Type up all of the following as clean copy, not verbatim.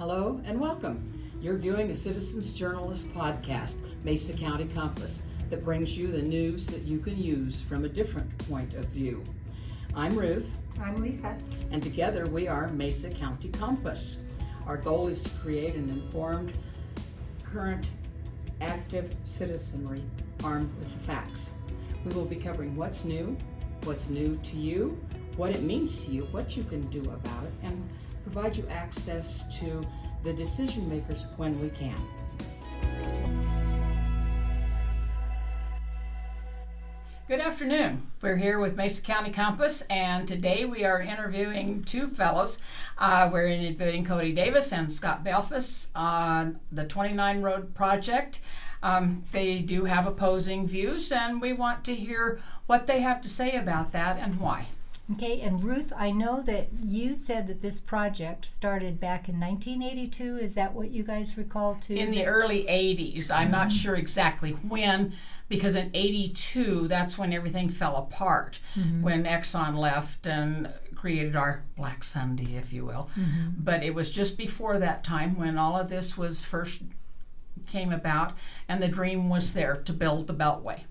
Hello and welcome. You're viewing the Citizens Journalist podcast, Mesa County Compass, that brings you the news that you can use from a different point of view. I'm Ruth. I'm Lisa. And together we are Mesa County Compass. Our goal is to create an informed, current, active citizenry armed with the facts. We will be covering what's new to you, what it means to you, what you can do about it, and provide you access to the decision makers when we can. Good afternoon. We're here with Mesa County Compass, and today we are interviewing two fellows. We're interviewing Cody Davis and Scott Beilfuss on the 29 Road project. They do have opposing views, and we want to hear what they have to say about that and why. Okay, and Ruth, I know that you said that this project started back in 1982. Is that what you guys recall too? In the early 80s. I'm not sure exactly when, because in 82, that's when everything fell apart, when Exxon left and created our Black Sunday, if you will. But it was just before that time when all of this was first came about, and the dream was there to build the Beltway.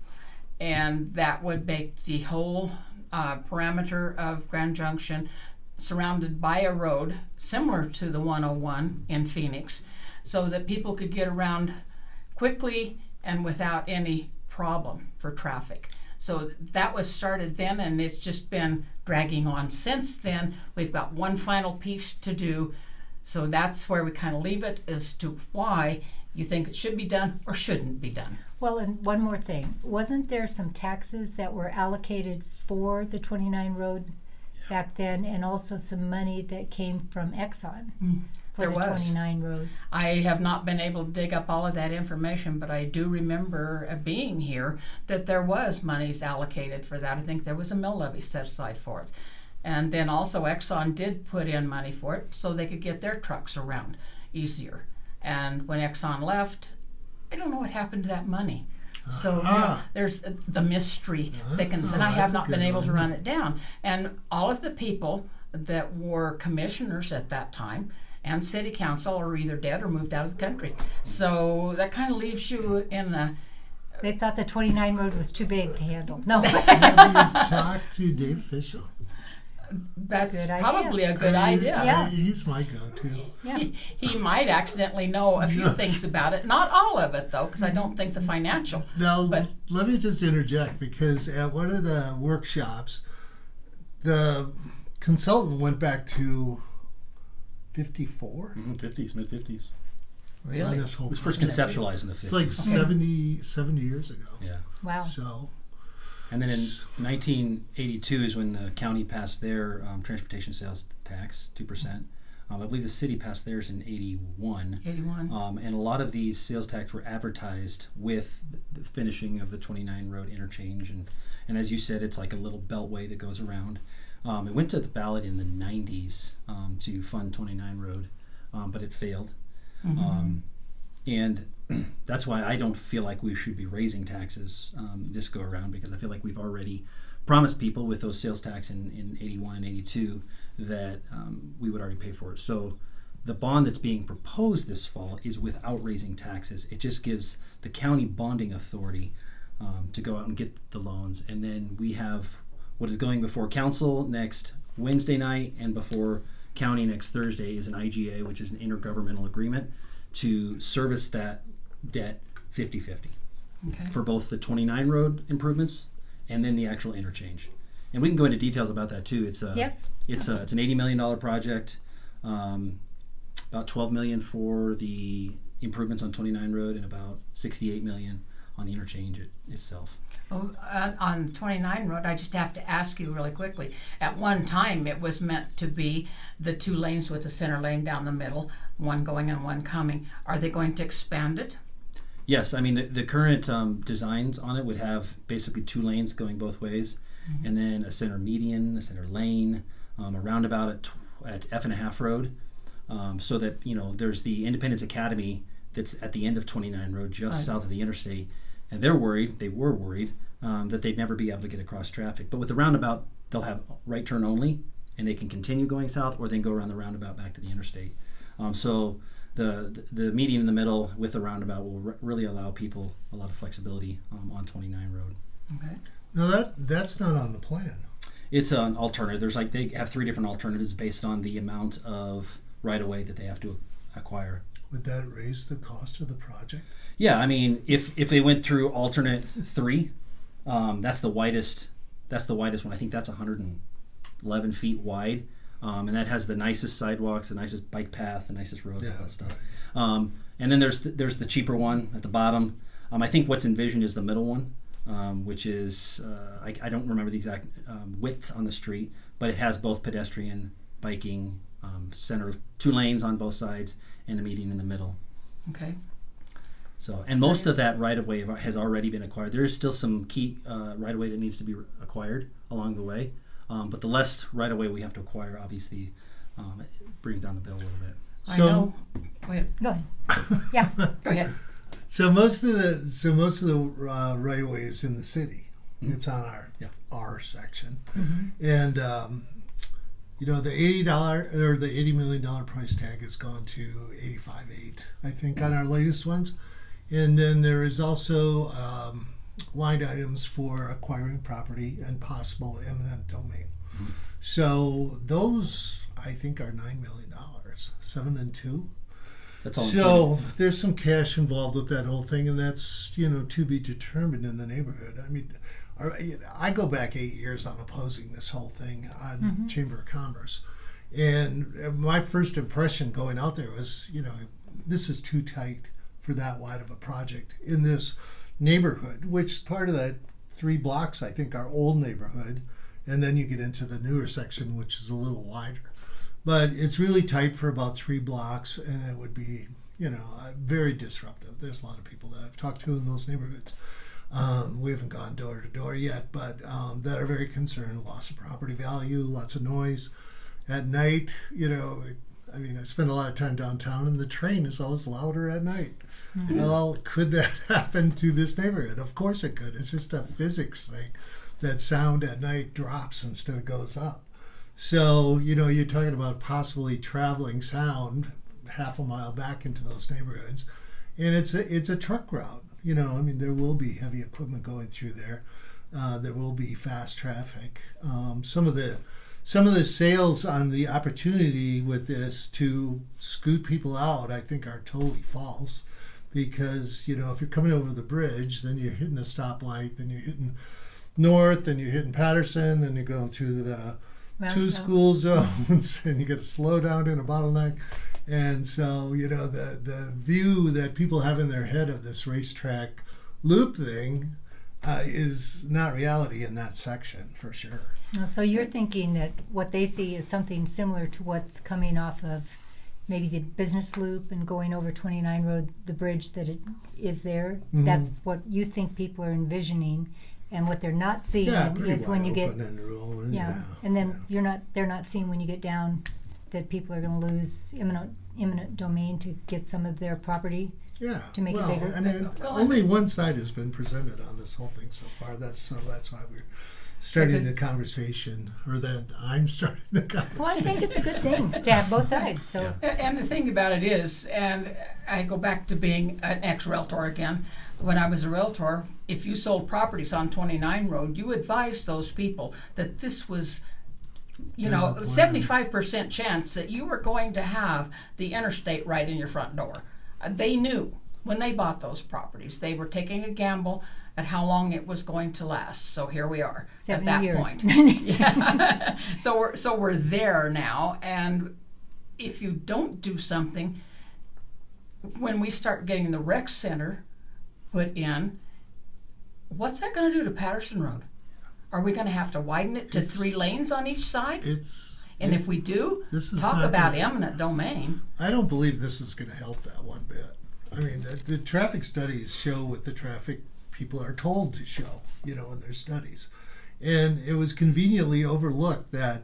And that would make the whole parameter of Grand Junction surrounded by a road similar to the 101 in Phoenix, so that people could get around quickly and without any problem for traffic. So that was started then, and it's just been dragging on since then. We've got one final piece to do, so that's where we kind of leave it as to why you think it should be done or shouldn't be done. Well, and one more thing. Wasn't there some taxes that were allocated for the 29 Road back then, and also some money that came from Exxon for There the was. 29 Road? I have not been able to dig up all of that information, but I do remember being here that there was monies allocated for that. I think there was a mill levy set aside for it. And then also Exxon did put in money for it so they could get their trucks around easier. And when Exxon left, I don't know what happened to that money. So there's the mystery thickens, and I have not been able to run it down. And all of the people that were commissioners at that time and city council are either dead or moved out of the country. So that kind of leaves you in a... They thought the 29 Road was too big to handle. No. Have you talked to Dave Fischel? That's Good probably idea. a good idea. Yeah. He's my go-to. Yeah. He might accidentally know a few Yes. things about it. Not all of it, though, because I don't think the financial. Now, But- let me just interject, because at one of the workshops, the consultant went back to 54 50s, mid-50s. on Really? this whole It was first project. conceptualized in the 50s. It's like 70 years ago. Yeah. Wow. So, And then in 1982 is when the county passed their transportation sales tax, 2%. I believe the city passed theirs in 81. 81. And a lot of these sales tax were advertised with the finishing of the 29 Road interchange. And as you said, it's like a little beltway that goes around. It went to the ballot in the 90s to fund 29 Road, but it failed. And that's why I don't feel like we should be raising taxes this go around, because I feel like we've already promised people with those sales tax in 81 and 82 that we would already pay for it. So the bond that's being proposed this fall is without raising taxes. It just gives the county bonding authority to go out and get the loans. And then we have what is going before council next Wednesday night, and before county next Thursday is an IGA, which is an intergovernmental agreement to service that debt 50-50 Okay. for both the 29 Road improvements and then the actual interchange. And we can go into details about that too. It's an $80 million project, about $12 million for the improvements on 29 Road, and about $68 million on the interchange itself. Oh, on 29 Road, I just have to ask you really quickly. At one time, it was meant to be the two lanes with the center lane down the middle, one going and one coming. Are they going to expand it? Yes, I mean the current designs on it would have basically two lanes going both ways, and then a center median, a center lane, a roundabout at F&a-half Road, so that there's the Independence Academy that's at the end of 29 Road, just south of the interstate, and they were worried that they'd never be able to get across traffic. But with the roundabout, they'll have right turn only, and they can continue going south, or they can go around the roundabout back to the interstate. So the median in the middle with the roundabout will really allow people a lot of flexibility on 29 Road. Okay. No, that's not on the plan. It's an alternative. There's they have 3 different alternatives based on the amount of right of way that they have to acquire. Would that raise the cost of the project? Yeah, I mean, if they went through alternate 3, that's the widest. That's the widest one. I think that's 111 feet wide, and that has the nicest sidewalks, the nicest bike path, the nicest roads, all that stuff. And then there's the cheaper one at the bottom. I think what's envisioned is the middle one, which is I don't remember the exact widths on the street, but it has both pedestrian, biking, center 2 lanes on both sides, and a median in the middle. Okay. So, and most of that right-of-way has already been acquired. There is still some key right-of-way that needs to be acquired along the way, but the less right-of-way we have to acquire, obviously, it brings down the bill a little bit. I know. Go ahead. Go ahead. Yeah. Go ahead. So most of the right of way is in the city. Mm-hmm. It's on our section, Mm-hmm. and the $80 or the $80 million price tag has gone to 85.8, I think, on our latest ones. And then there is also line items for acquiring property and possible eminent domain. Mm-hmm. So those, I think, are $9 million, 7 and 2. That's all. So there's some cash involved with that whole thing, and that's to be determined in the neighborhood. I mean, I go back 8 years on opposing this whole thing on Chamber of Commerce, and my first impression going out there was, this is too tight for that wide of a project in this neighborhood, which part of that 3 blocks I think are old neighborhood, and then you get into the newer section, which is a little wider. But it's really tight for about 3 blocks, and it would be, very disruptive. There's a lot of people that I've talked to in those neighborhoods. We haven't gone door to door yet, but that are very concerned. Loss of property value, lots of noise. At night, I spend a lot of time downtown, and the train is always louder at night. Mm-hmm. Well, could that happen to this neighborhood? Of course it could. It's just a physics thing that sound at night drops instead of goes up. So, you're talking about possibly traveling sound half a mile back into those neighborhoods. And it's a truck route. There will be heavy equipment going through there. There will be fast traffic. Some of the sales on the opportunity with this to scoot people out, I think, are totally false. Because, if you're coming over the bridge, then you're hitting a stoplight, then you're hitting north, then you're hitting Patterson, then you're going through the 2 school zones, and you get to slow down in a bottleneck. And so, the view that people have in their head of this racetrack loop thing is not reality in that section, for sure. So you're thinking that what they see is something similar to what's coming off of maybe the business loop and going over 29 Road, the bridge that it is there. Mm-hmm. That's what you think people are envisioning, and what they're not seeing is when you get and then they're not seeing when you get down that people are going to lose eminent domain to get some of their property. Yeah, to make it bigger. Only one side has been presented on this whole thing so far. That's why we're starting the conversation, or that I'm starting the conversation. Well, I think it's a good thing to have both sides. So, and the thing about it is, and I go back to being an ex-realtor again. When I was a realtor, if you sold properties on 29 Road, you advised those people that this was 75% chance that you were going to have the interstate right in your front door. They knew when they bought those properties. They were taking a gamble at how long it was going to last. So here we are 70 at that years. point. Yeah. So we're there now. And if you don't do something, when we start getting the rec center put in, what's that going to do to Patterson Road? Are we going to have to widen it to 3 lanes on each side? If we do, talk about eminent domain. I don't believe this is going to help that one bit. I mean, the traffic studies show what the traffic people are told to show, in their studies. And it was conveniently overlooked that,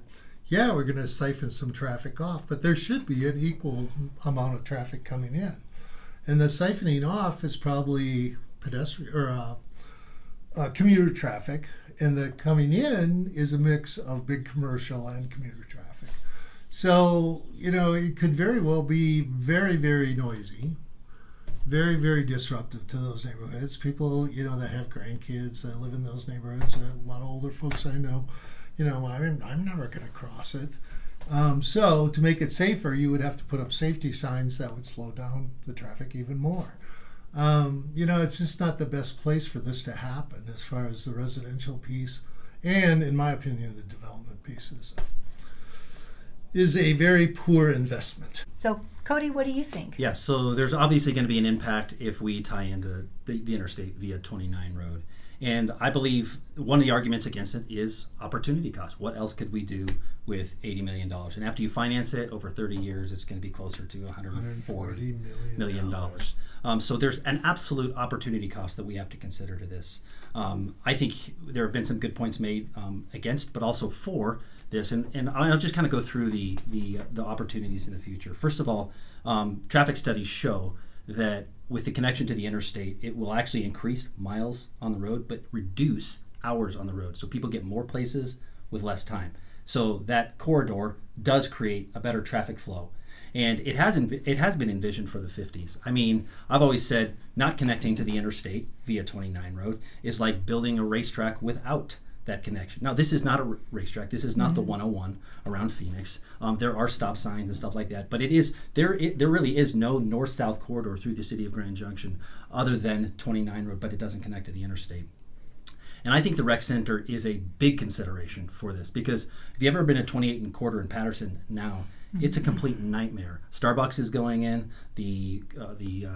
we're going to siphon some traffic off, but there should be an equal amount of traffic coming in. And the siphoning off is probably pedestrian or commuter traffic, and the coming in is a mix of big commercial and commuter traffic. So, it could very well be very, very noisy, very, very disruptive to those neighborhoods. People, that have grandkids that live in those neighborhoods, a lot of older folks I know, I'm never going to cross it. So to make it safer, you would have to put up safety signs that would slow down the traffic even more. It's just not the best place for this to happen as far as the residential piece, and in my opinion, the development piece is a very poor investment. So, Cody, what do you think? Yeah, so there's obviously going to be an impact if we tie into the interstate via 29 road. And I believe one of the arguments against it is opportunity cost. What else could we do with $80 million? And after you finance it over 30 years, it's going to be closer to $140 million. So there's an absolute opportunity cost that we have to consider to this. I think there have been some good points made against, but also for this. And I'll just kind of go through the opportunities in the future. First of all, traffic studies show that with the connection to the interstate, it will actually increase miles on the road, but reduce hours on the road. So people get more places with less time. So that corridor does create a better traffic flow. And it has been envisioned for the 50s. I mean, I've always said not connecting to the interstate via 29 road is like building a racetrack without that connection. Now, this is not a racetrack. This is not the 101 around Phoenix. There are stop signs and stuff like that, but there really is no north-south corridor through the city of Grand Junction other than 29 road, but it doesn't connect to the interstate. And I think the rec center is a big consideration for this, because if you've ever been at 28 and quarter in Patterson now, it's a complete nightmare. Starbucks is going in. The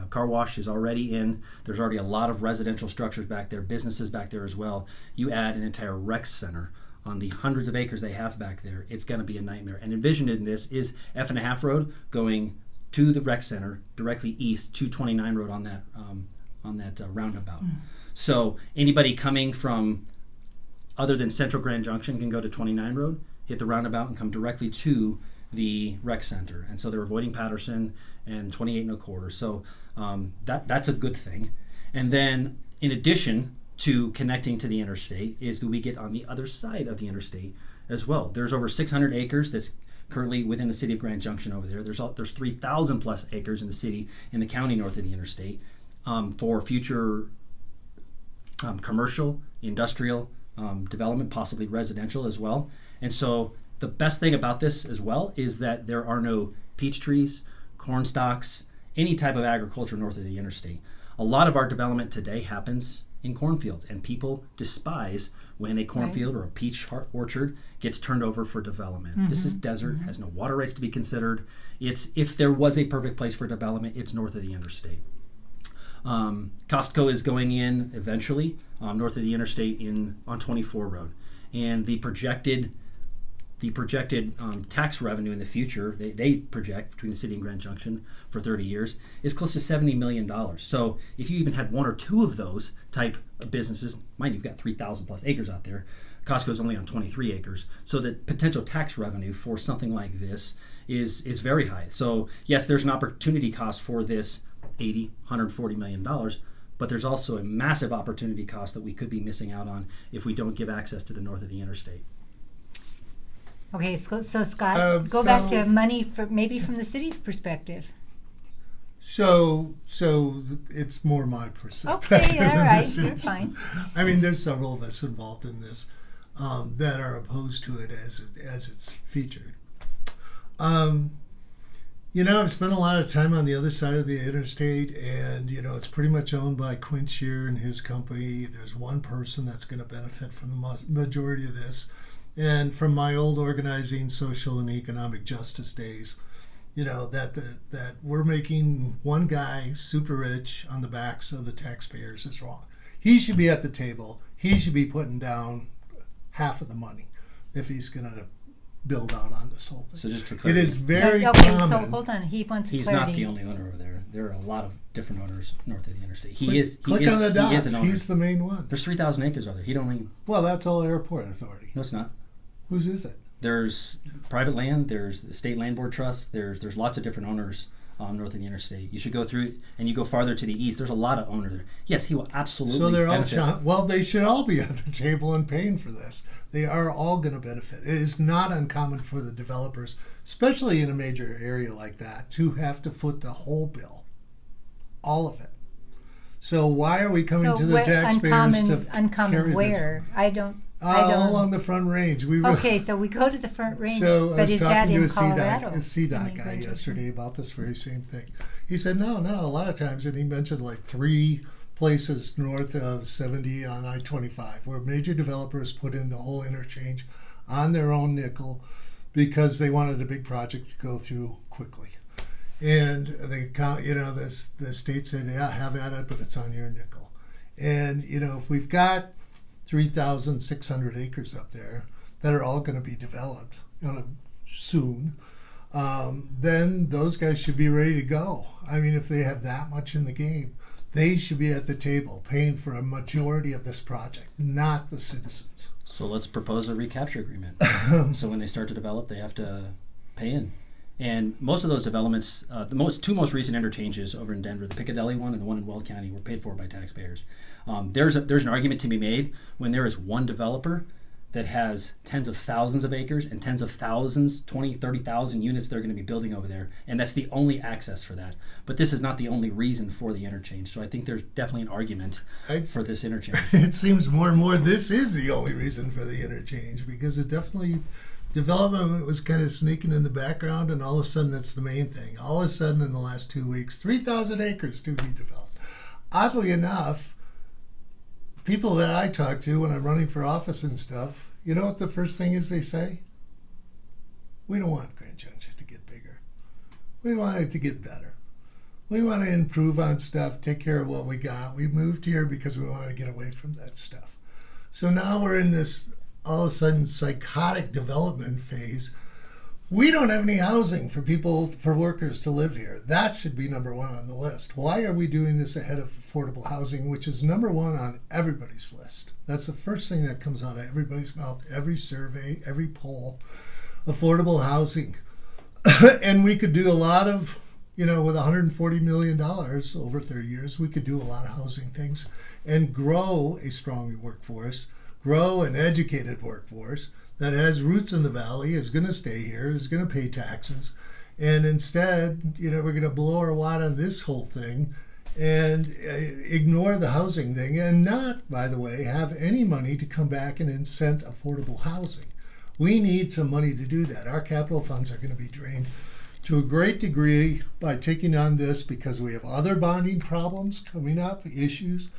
car wash is already in. There's already a lot of residential structures back there, businesses back there as well. You add an entire rec center on the hundreds of acres they have back there, it's going to be a nightmare. And envisioned in this is F&a-half Road going to the rec center directly east to 29 Road on that roundabout. So anybody coming from other than Central Grand Junction can go to 29 Road, hit the roundabout, and come directly to the rec center. And so they're avoiding Patterson and 28 and a quarter. So that's a good thing. And then in addition to connecting to the interstate is that we get on the other side of the interstate as well. There's over 600 acres that's currently within the city of Grand Junction over there. There's 3,000 plus acres in the county north of the interstate for future commercial, industrial development, possibly residential as well. And so the best thing about this as well is that there are no peach trees, corn stalks, any type of agriculture north of the interstate. A lot of our development today happens in cornfields, and people despise when a cornfield or a peach orchard gets turned over for development. This is desert, has no water rights to be considered. If there was a perfect place for development, it's north of the interstate. Costco is going in eventually north of the interstate on 24 Road, and the projected tax revenue in the future, they project between the city and Grand Junction for 30 years, is close to $70 million. So if you even had one or two of those type of businesses, mind you've got 3,000 plus acres out there, Costco's only on 23 acres. So the potential tax revenue for something like this is very high. So yes, there's an opportunity cost for this $140 million, but there's also a massive opportunity cost that we could be missing out on if we don't give access to the north of the interstate. Okay, so Scott, go back to money maybe from the city's perspective. So it's more my perspective. Okay, all right, you're fine. I mean, there's several of us involved in this that are opposed to it as it's featured. I've spent a lot of time on the other side of the interstate, and it's pretty much owned by Quint Shear and his company. There's one person that's going to benefit from the majority of this. And from my old organizing social and economic justice days, that we're making one guy super rich on the backs of the taxpayers is wrong. He should be at the table. He should be putting down half of the money if he's going to build out on this whole thing. So just for clarity, it is very okay, common. so hold on. He wants he's clarity. not the only owner over there. There are a lot of different owners north of the interstate. Click on the dots. He is an owner. He's the main one. There's 3,000 acres over there. He don't even. Well, that's all airport authority. No, it's not. Whose is it? There's private land. There's the state land board trust. There's lots of different owners north of the interstate. You should go through, and you go farther to the east. There's a lot of owners there. Yes, he will absolutely. So they're all benefit. well. They should all be at the table and paying for this. They are all going to benefit. It is not uncommon for the developers, especially in a major area like that, to have to foot the whole bill, all of it. So why are we coming to the taxpayers to uncommon carry where? this? I don't. All along the Front Range. Okay, so we go to the Front Range, So I but was is that talking to in a Colorado? CDOT guy yesterday about this very same thing. He said, no, a lot of times, and he mentioned like 3 places north of 70 on I-25 where major developers put in the whole interchange on their own nickel because they wanted a big project to go through quickly. And the state said, yeah, have at it, but it's on your nickel. And, if we've got 3,600 acres up there that are all going to be developed soon, then those guys should be ready to go. I mean, if they have that much in the game, they should be at the table paying for a majority of this project, not the citizens. So let's propose a recapture agreement. So when they start to develop, they have to pay in. And most of those developments, the two most recent interchanges over in Denver, the Piccadilly one and the one in Weld County, were paid for by taxpayers. There's an argument to be made when there is one developer that has tens of thousands of acres and tens of thousands, 20, 30,000 units they're going to be building over there, and that's the only access for that. But this is not the only reason for the interchange, so I think there's definitely an argument for this interchange. It seems more and more this is the only reason for the interchange, because it definitely, development was kind of sneaking in the background, and all of a sudden it's the main thing. All of a sudden in the last 2 weeks, 3,000 acres to be developed. Oddly enough, people that I talk to when I'm running for office and stuff, you know what the first thing is they say? We don't want Grand Junction to get bigger. We want it to get better. We want to improve on stuff, take care of what we got. We moved here because we want to get away from that stuff. So now we're in this all of a sudden psychotic development phase. We don't have any housing for people, for workers to live here. That should be number one on the list. Why are we doing this ahead of affordable housing, which is number one on everybody's list? That's the first thing that comes out of everybody's mouth, every survey, every poll. Affordable housing. And we could do a lot of, with $140 million over 30 years, we could do a lot of housing things and grow a strong workforce, grow an educated workforce that has roots in the valley, is going to stay here, is going to pay taxes. And instead, we're going to blow our wad on this whole thing and ignore the housing thing, and not, by the way, have any money to come back and incent affordable housing. We need some money to do that. Our capital funds are going to be drained to a great degree by taking on this because we have other bonding problems coming up, issues.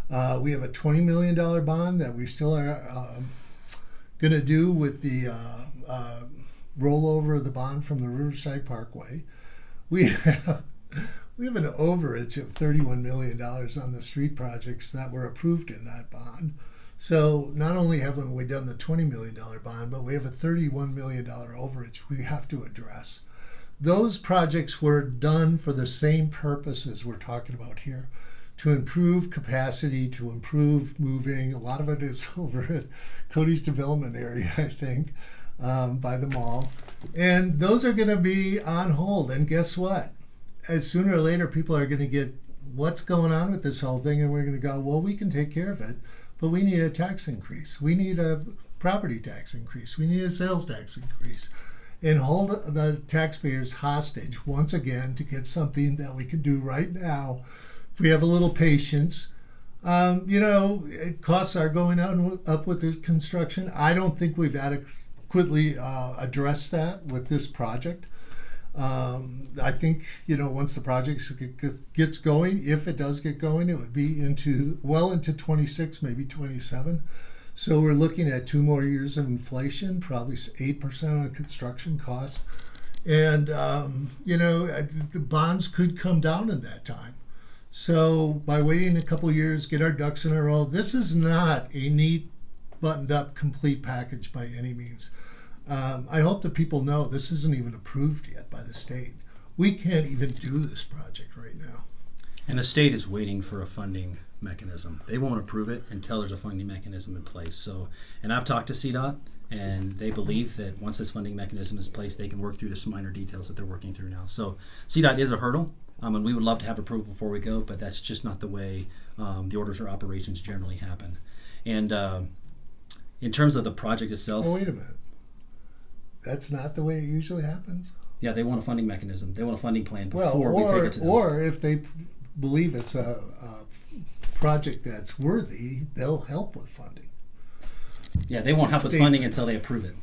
We have a $20 million bond that we still are going to do with the rollover of the bond from the Riverside Parkway. We have an overage of $31 million on the street projects that were approved in that bond. So not only haven't we done the $20 million bond, but we have a $31 million overage we have to address. Those projects were done for the same purposes we're talking about here, to improve capacity, to improve moving. A lot of it is over at Cody's development area, I think, by the mall. And those are going to be on hold. And guess what? As sooner or later, people are going to get what's going on with this whole thing, and we're going to go, well, we can take care of it, but we need a tax increase. We need a property tax increase. We need a sales tax increase. And hold the taxpayers hostage once again to get something that we can do right now. If we have a little patience, costs are going up with the construction. I don't think we've adequately addressed that with this project. I think, once the project gets going, if it does get going, it would be into 26, maybe 27. So we're looking at 2 more years of inflation, probably 8% on construction costs. And, the bonds could come down in that time. So by waiting a couple of years, get our ducks in a row, this is not a neat, buttoned-up, complete package by any means. I hope that people know this isn't even approved yet by the state. We can't even do this project right now. And the state is waiting for a funding mechanism. They won't approve it until there's a funding mechanism in place. So, and I've talked to CDOT, And they believe that once this funding mechanism is placed, they can work through the minor details that they're working through now. So CDOT is a hurdle, and we would love to have approval before we go, but that's just not the way the orders or operations generally happen. And in terms of the project itself, Oh, wait a minute. That's not the way it usually happens. yeah, they want a funding mechanism. They want a funding plan Well, before we take it to them. or if they believe it's a project that's worthy, they'll help with funding. Yeah, they won't help with State- funding until they approve it.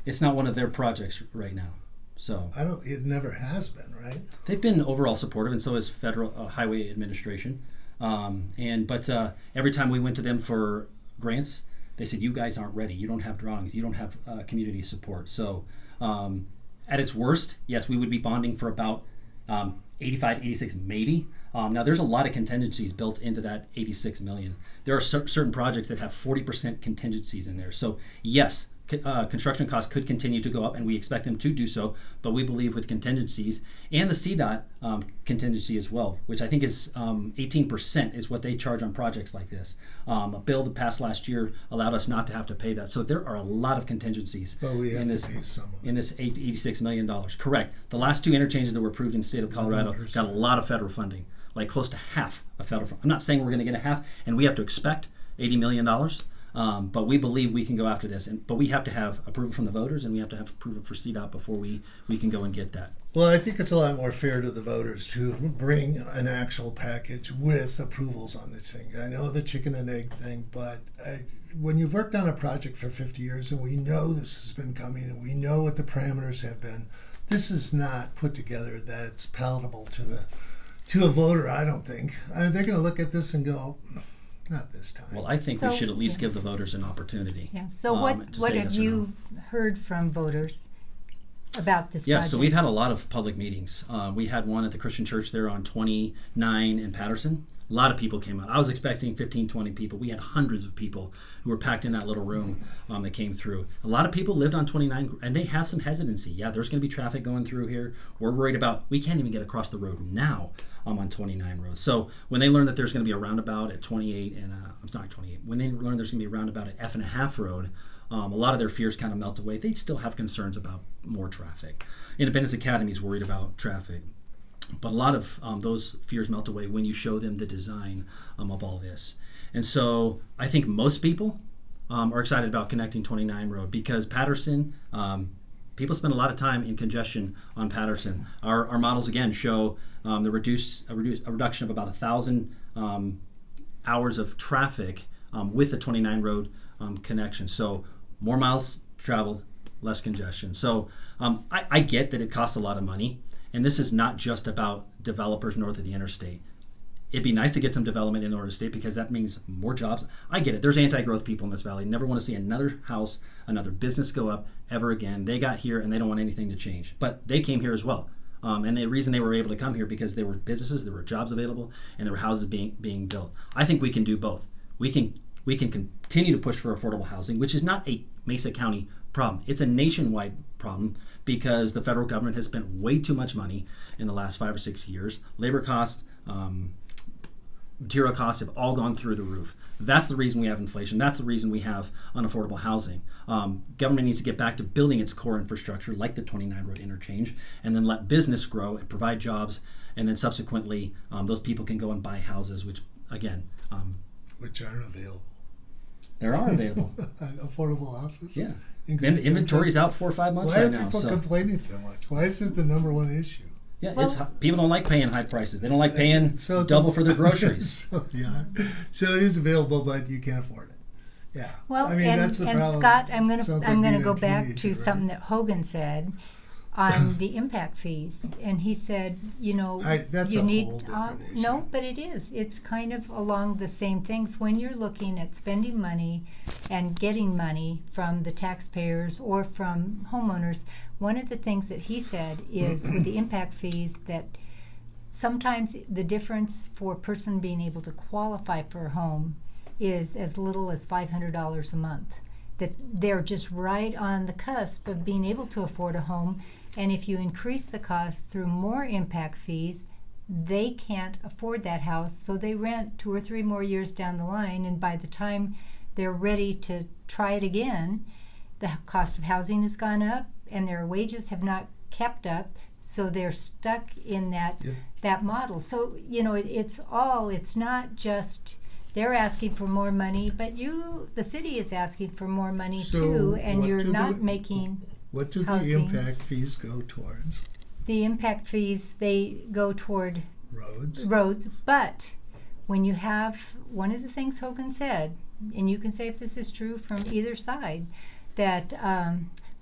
It's not one of their projects right now. So It never has been, right? they've been overall supportive, and so is Federal Highway Administration. But every time we went to them for grants, they said, "You guys aren't ready. You don't have drawings. You don't have community support." So at its worst, yes, we would be bonding for about 85, 86, maybe. Now, there's a lot of contingencies built into that 86 million. There are certain projects that have 40% contingencies in there. So yes, construction costs could continue to go up, and we expect them to do so, but we believe with contingencies and the CDOT contingency as well, which I think is 18% is what they charge on projects like this. A bill that passed last year allowed us not to have to pay that. So there are a lot of contingencies But we have in to this, pay some of it. in this $86 million. Correct. The last two interchanges that were approved in the state of Colorado 11%. got a lot of federal funding, like close to half of federal funding. I'm not saying we're going to get a half, and we have to expect $80 million. But we believe we can go after this, but we have to have approval from the voters, and we have to have approval for CDOT before we can go and get that. Well, I think it's a lot more fair to the voters to bring an actual package with approvals on this thing. I know the chicken and egg thing, but when you've worked on a project for 50 years and we know this has been coming and we know what the parameters have been, this is not put together that it's palatable to a voter, I don't think. They're going to look at this and go, not this time. Well, I think we So- should at least give the voters an opportunity. Yeah. So to what say have yes or no. you heard from voters about this Yeah, project? so we've had a lot of public meetings. We had one at the Christian Church there on 29 in Patterson. A lot of people came out. I was expecting 15, 20 people. We had hundreds of people who were packed in that little room that came through. A lot of people lived on 29, and they have some hesitancy. Yeah, there's going to be traffic going through here. We're worried about, we can't even get across the road now on 29 road. So when they learn that there's going to be a roundabout at 28, and I'm sorry, 28, when they learn there's going to be a roundabout at F.5 road, a lot of their fears kind of melt away. They still have concerns about more traffic. Independence Academy is worried about traffic. But a lot of those fears melt away when you show them the design of all this. And so I think most people are excited about connecting 29 Road because Patterson, people spend a lot of time in congestion on Patterson. Our models, again, show a reduction of about 1,000 hours of traffic with the 29 Road connection. So more miles traveled, less congestion. So I get that it costs a lot of money. And this is not just about developers north of the interstate. It'd be nice to get some development in the north of the state because that means more jobs. I get it. There's anti-growth people in this valley. Never want to see another house, another business go up ever again. They got here and they don't want anything to change. But they came here as well. And the reason they were able to come here because there were businesses, there were jobs available, and there were houses being built. I think we can do both. We can continue to push for affordable housing, which is not a Mesa County problem. It's a nationwide problem because the federal government has spent way too much money in the last 5 or 6 years. Labor costs, material costs have all gone through the roof. That's the reason we have inflation. That's the reason we have unaffordable housing. Government needs to get back to building its core infrastructure like the 29 Road interchange and then let business grow and provide jobs, and then subsequently those people can go and buy houses, which again which aren't available. there are available. Affordable houses? Yeah. In Grand Inventory's out 4 or 5 months Why right are now. people So complaining so much? Why is it the number one issue? yeah, Well- it's people don't like paying high prices. They don't like That's paying it. So it's double a- for their groceries. So, yeah. So it is available, but you can't afford it. Yeah. Well, I mean, that's the and problem. Scott, I'm gonna Sounds I'm like gonna being go a back teenager, to right? something that Hogan said on the impact fees, and he said, you know, That's you a need whole different issue. no, but it is. It's kind of along the same things when you're looking at spending money and getting money from the taxpayers or from homeowners. One of the things that he said is with the impact fees that sometimes the difference for a person being able to qualify for a home is as little as $500 a month. That they're just right on the cusp of being able to afford a home, and if you increase the cost through more impact fees, they can't afford that house, so they rent 2 or 3 more years down the line, and by the time they're ready to try it again, the cost of housing has gone up, and their wages have not kept up, so they're stuck in that model. So, it's not just they're asking for more money, but the city is asking for more money too, and you're not making What do housing. the impact fees go towards? The impact fees, they go toward Roads. But when you have, one of the things Hogan said, and you can say if this is true from either side, that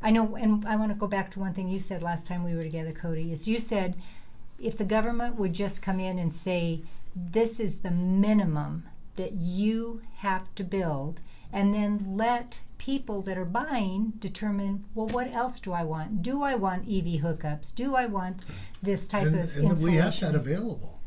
I know, and I want to go back to one thing you said last time we were together, Cody, is you said if the government would just come in and say, this is the minimum that you have to build, and then let people that are buying determine, well, what else do I want? Do I want EV hookups? Do I want this type of insulation? And we have that available.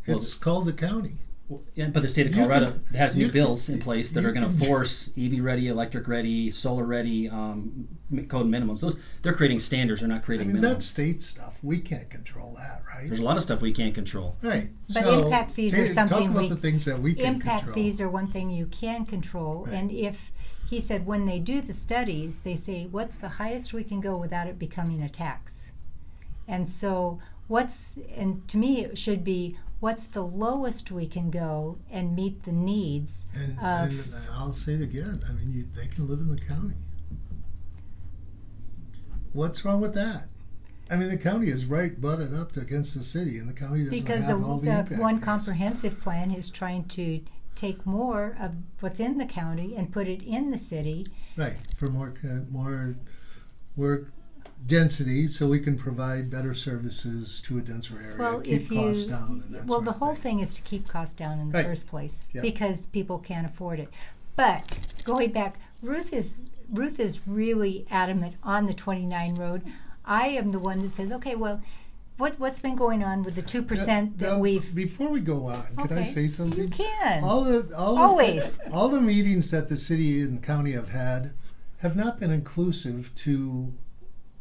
It's called the county. Well, yeah, but the state of Colorado has new bills in place that are going to force EV-ready, electric-ready, solar-ready code minimums. They're creating standards. They're not creating minimums. That's state stuff. We can't control that, right? There's a lot of stuff we can't control. Right. But impact fees are something talk about the things that we can control. Impact fees are one thing you can control, Right. and if he said when they do the studies, they say what's the highest we can go without it becoming a tax, and so and to me it should be what's the lowest we can go and meet the needs And of. I'll say it again. I mean, they can live in the county. What's wrong with that? I mean, the county is right butted up against the city, and the county doesn't Because have all the impact the one fees. comprehensive plan is trying to take more of what's in the county and put it in the city. Right, for more work density, so we can provide better services to a denser area, Well, keep costs down, and that well, sort the of whole thing. thing is to keep costs down in the Right. first place, Yeah. because people can't afford it. But going back, Ruth is really adamant on the 29 road. I am the one that says, okay, well, what's been going on with the 2% that Now, we've? Before we go on, could I Okay. say something? You can. Always. Always. All the meetings that the city and the county have had have not been inclusive to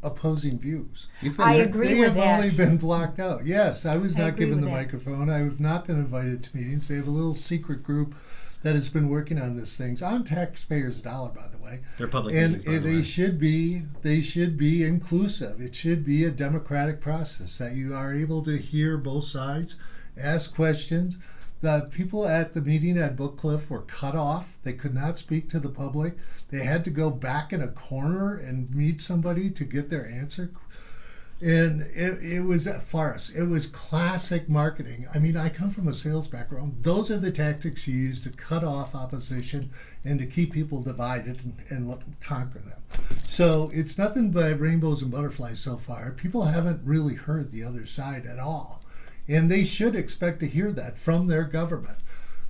opposing views. I agree They with have that. only been blocked out. Yes, I was I not agree given with the that. microphone. I have not been invited to meetings. They have a little secret group that has been working on these things on taxpayers' dollar, by the way. They're public And meetings, by the they way. should be inclusive. It should be a democratic process that you are able to hear both sides, ask questions. The people at the meeting at Book Cliff were cut off. They could not speak to the public. They had to go back in a corner and meet somebody to get their answer. And it was a farce. It was classic marketing. I mean, I come from a sales background. Those are the tactics you use to cut off opposition and to keep people divided and conquer them. So it's nothing but rainbows and butterflies so far. People haven't really heard the other side at all. And they should expect to hear that from their government,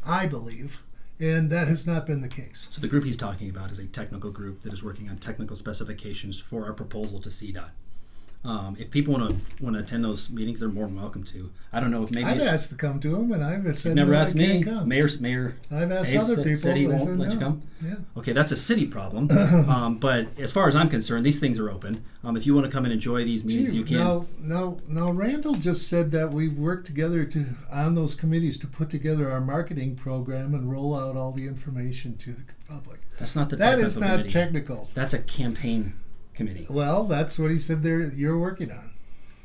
I believe. And that has not been the case. So the group he's talking about is a technical group that is working on technical specifications for our proposal to CDOT. If people want to attend those meetings, they're more than welcome to. I don't know if maybe I've asked to come to them, and I've said you've never no, asked I me. can't come. Mayor. I've asked Dave other people. said he They won't said let you no. come. Yeah. Okay, that's a city problem. But as far as I'm concerned, these things are open. If you want to come and enjoy these meetings, Gee, you can. Now, Randall just said that we've worked together on those committees to put together our marketing program and roll out all the information to the public. That's not the That technical is not committee. technical. That's a campaign committee. Well, that's what he said you're working on.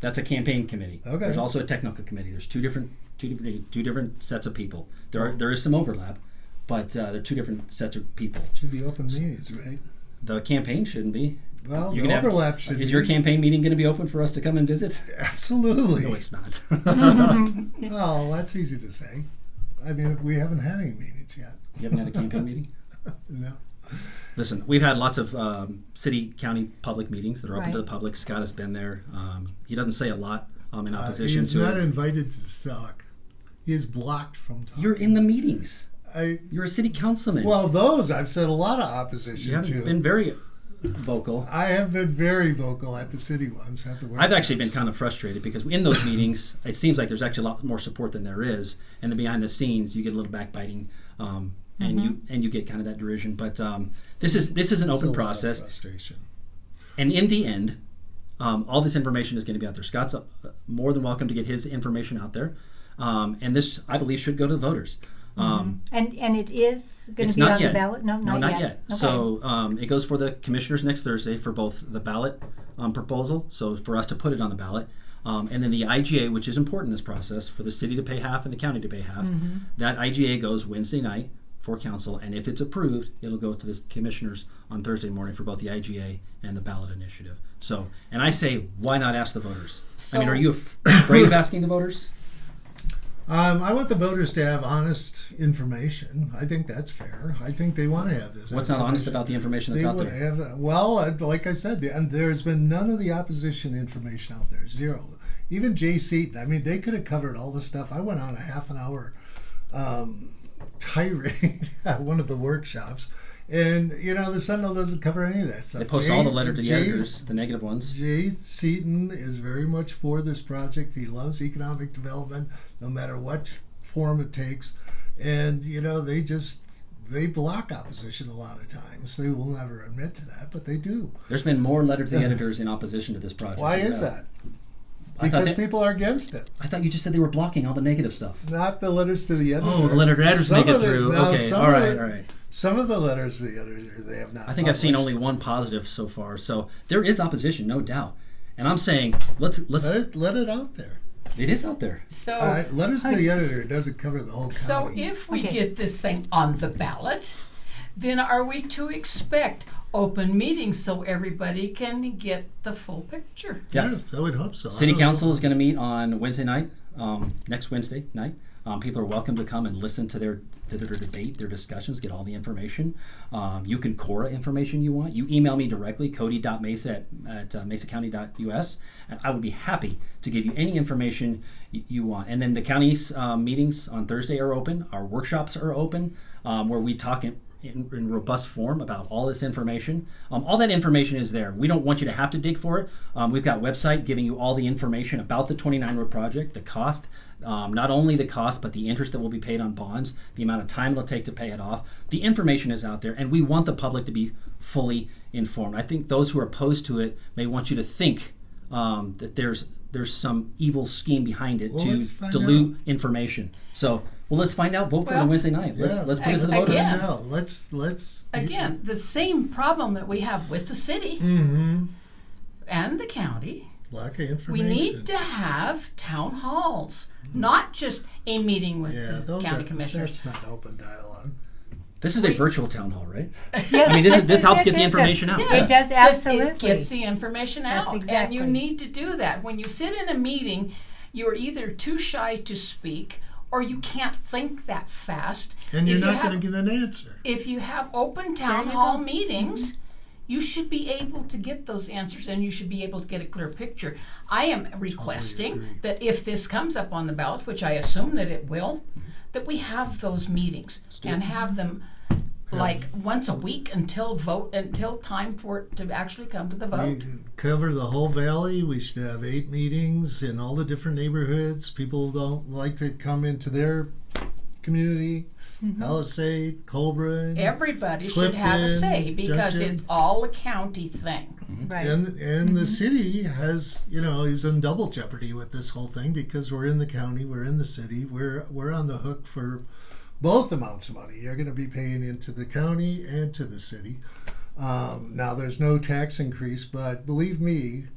That's a campaign committee. Okay. There's also a technical committee. There's two different sets of people. There is some overlap, but they're two different sets of people. Should be open meetings, right? The campaign shouldn't be. Well, You the can have- overlap should Is be. your campaign meeting going to be open for us to come and visit? Absolutely. No, it's not. Well, that's easy to say. I mean, we haven't had any meetings yet. You haven't had a campaign meeting? No. Listen, we've had lots of city, county public meetings that are open to Right. the public. Scott has been there. He doesn't say a lot in opposition He is to not it. invited to talk. He is blocked from talking. You're in the meetings. I You're a city councilman. Well, those I've said a lot of opposition you haven't to. been very vocal. I have been very vocal at the city ones, at the workshops. I've actually been kind of frustrated because in those meetings, it seems like there's actually a lot more support than there is, and then behind the scenes, you get a little backbiting, and you get kind of that derision. But this is an There's open a lot of process, frustration. and in the end, all this information is going to be out there. Scott's more than welcome to get his information out there, and this, I believe, should go to the voters. And it is going It's to be not on yet. the ballot? No, No, not yet. yet. Okay. So it goes for the commissioners next Thursday for both the ballot proposal, so for us to put it on the ballot, and then the IGA, which is important in this process, for the city to pay half and the county to pay half. That IGA goes Wednesday night for council, and if it's approved, it'll go to the commissioners on Thursday morning for both the IGA and the ballot initiative. So, and I say, why not ask the voters? I mean, are you afraid of asking the voters? I want the voters to have honest information. I think that's fair. I think they want to have this. What's not honest about the information that's They out would there? have, well, like I said, there's been none of the opposition information out there. Zero. Even Jay Seaton. I mean, they could have covered all the stuff. I went on a half an hour tirade at one of the workshops, and the Sentinel doesn't cover any of that stuff. They post all the letter to the editors, the negative ones. Jay Seaton is very much for this project. He loves economic development, no matter what form it takes, and they block opposition a lot of times. They will never admit to that, but they do. There's been more letter to the editors in opposition to this project. Why is that? I thought Because people are against it. I thought you just said they were blocking all the negative stuff. Not the letters to the editor. Oh, the letter to editors Some make it of the- through. no, Okay, some all of right, the- all right. Some of the letters to the editor they have not. I think I've seen published. only one positive so far. So there is opposition, no doubt. And I'm saying, let's. Let it out there. It is out there. So, All right, letters to the editor doesn't cover the whole county. so if we Okay. get this thing on the ballot, then are we to expect open meetings so everybody can get the full picture? Yeah. Yes, I would hope so. City I don't know. Council is going to meet on Wednesday night, next Wednesday night. People are welcome to come and listen to their debate, their discussions, get all the information. You can Cora information you want. You email me directly, cody.mesa at mesacounty.us, and I would be happy to give you any information you want. And then the county's meetings on Thursday are open. Our workshops are open, where we talk in robust form about all this information. All that information is there. We don't want you to have to dig for it. We've got a website giving you all the information about the 29 Road project, the cost, not only the cost, but the interest that will be paid on bonds, the amount of time it'll take to pay it off. The information is out there, and we want the public to be fully informed. I think those who are opposed to it may want you to think that there's some evil scheme behind it Well, to let's find dilute information. So, let's find out. Vote for Well, the Wednesday night. Let's put it to the again- voters. No, let's Again, the same problem that we have with the city Mm-hmm. and the county. Lack of We information. need to have town halls, not just a meeting with Yeah, the those county are, commissioners. that's not open dialogue. This is a virtual town hall, right? Yes, I mean, this helps get the is information out. It does Just absolutely. it gets the information That's out, exactly. and you need to do that. When you sit in a meeting, you're either too shy to speak, or you can't think that fast. And you're If you not have- going to get an answer. If you have open town There you hall go. meetings, you should be able to get those answers, and you should be able to get a clear picture. I am requesting agree. that if this comes up on the ballot, which I assume that it will, that we have those meetings and have them like once a week until time for it to actually come to the vote. We cover the whole valley. We should have 8 meetings in all the different neighborhoods. People don't like to come into their community. Palisade, Colburn. Everybody should have a say Clifton, because Junction. it's all a county thing. Right. And the city has, is in double jeopardy with this whole thing because we're in the county, we're in the city, we're on the hook for both amounts of money. You're going to be paying into the county and to the city. Now there's no tax increase, but believe me,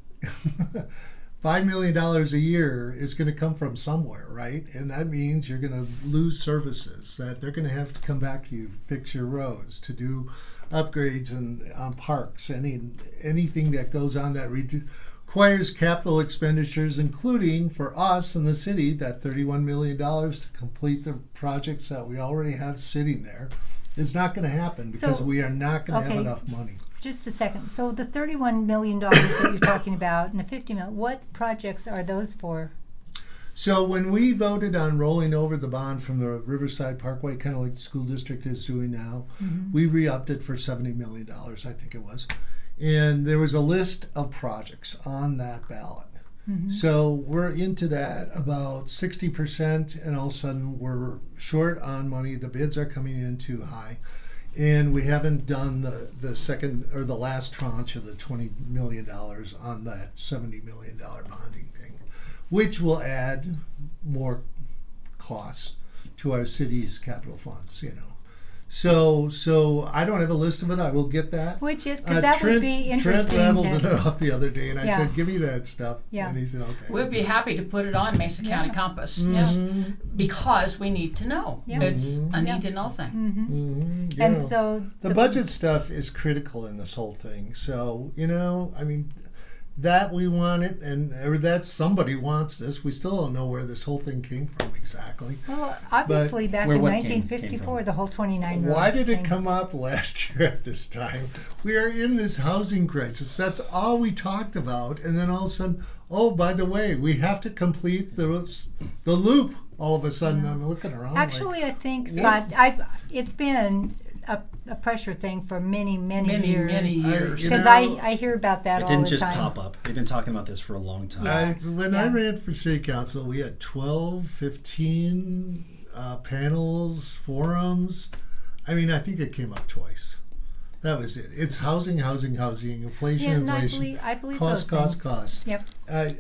$5 million a year is going to come from somewhere, right? And that means you're going to lose services, that they're going to have to come back to you, fix your roads, to do upgrades on parks, anything that goes on that requires capital expenditures, including for us in the city, that $31 million to complete the projects that we already have sitting there. Is not going to happen because So, we are not going to have okay. enough money. Just a second. So the $31 million that you're talking about and the $50 million, what projects are those for? So when we voted on rolling over the bond from the Riverside Parkway, kind of like the school district is doing now, we re-upped it for $70 million, I think it was. And there was a list of projects on that ballot. So we're into that about 60%, and all of a sudden we're short on money. The bids are coming in too high. And we haven't done the second or the last tranche of the $20 million on that $70 million bonding thing, which will add more costs to our city's capital funds, So I don't have a list of it. I will get that. Which is, because that would be interesting. Trent rattled it off the other day, and I Yeah. said, give me that stuff. Yeah. And he said, okay. We'd be happy to put it on Mesa County Compass, Mm-hmm. just because we need to know. Yeah. It's a Yeah. need to know thing. And so the budget stuff is critical in this whole thing. So, that we want it, or that somebody wants this. We still don't know where this whole thing came from exactly. Well, obviously, back Where in what 1954, came the whole 29 road Why did it thing. come up last year at this time? We are in this housing crisis. That's all we talked about. And then all of a sudden, oh, by the way, we have to complete the loop. All of a sudden, I'm looking around. Actually, I think, What? Scott, it's been a pressure thing for many years. Many years. Because I hear about that It all didn't the just time. pop up. They've been talking about this for a long time. When I ran for city council, we had 12, 15 panels, forums. I think it came up twice. That was it. It's housing, inflation, Yeah, and inflation. I believe cost, those cost, things. cost. Yep.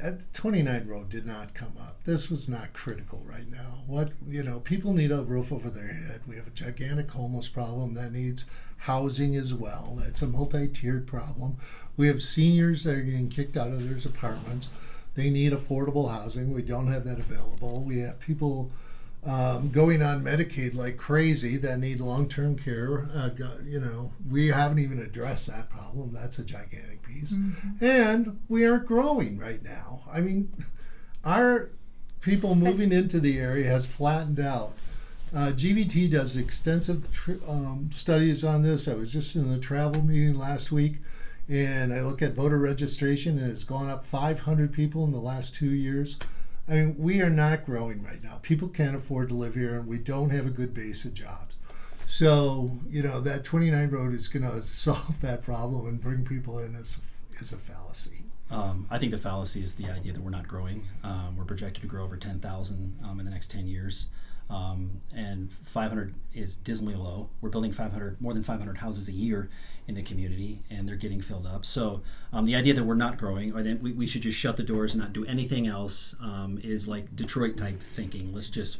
At 29 Road did not come up. This was not critical right now. People need a roof over their head. We have a gigantic homeless problem that needs housing as well. It's a multi-tiered problem. We have seniors that are getting kicked out of their apartments. They need affordable housing. We don't have that available. We have people going on Medicaid like crazy that need long-term care. We haven't even addressed that problem. That's a gigantic piece. And we aren't growing right now. Our people moving into the area has flattened out. GVT does extensive studies on this. I was just in the travel meeting last week, and I look at voter registration, and it's gone up 500 people in the last 2 years. We are not growing right now. People can't afford to live here, and we don't have a good base of jobs. So, that 29 Road is going to solve that problem and bring people in is a fallacy. I think the fallacy is the idea that we're not growing. We're projected to grow over 10,000 in the next 10 years. And 500 is dismally low. We're building more than 500 houses a year in the community, and they're getting filled up. So the idea that we're not growing, or that we should just shut the doors and not do anything else, is like Detroit type thinking. Let's just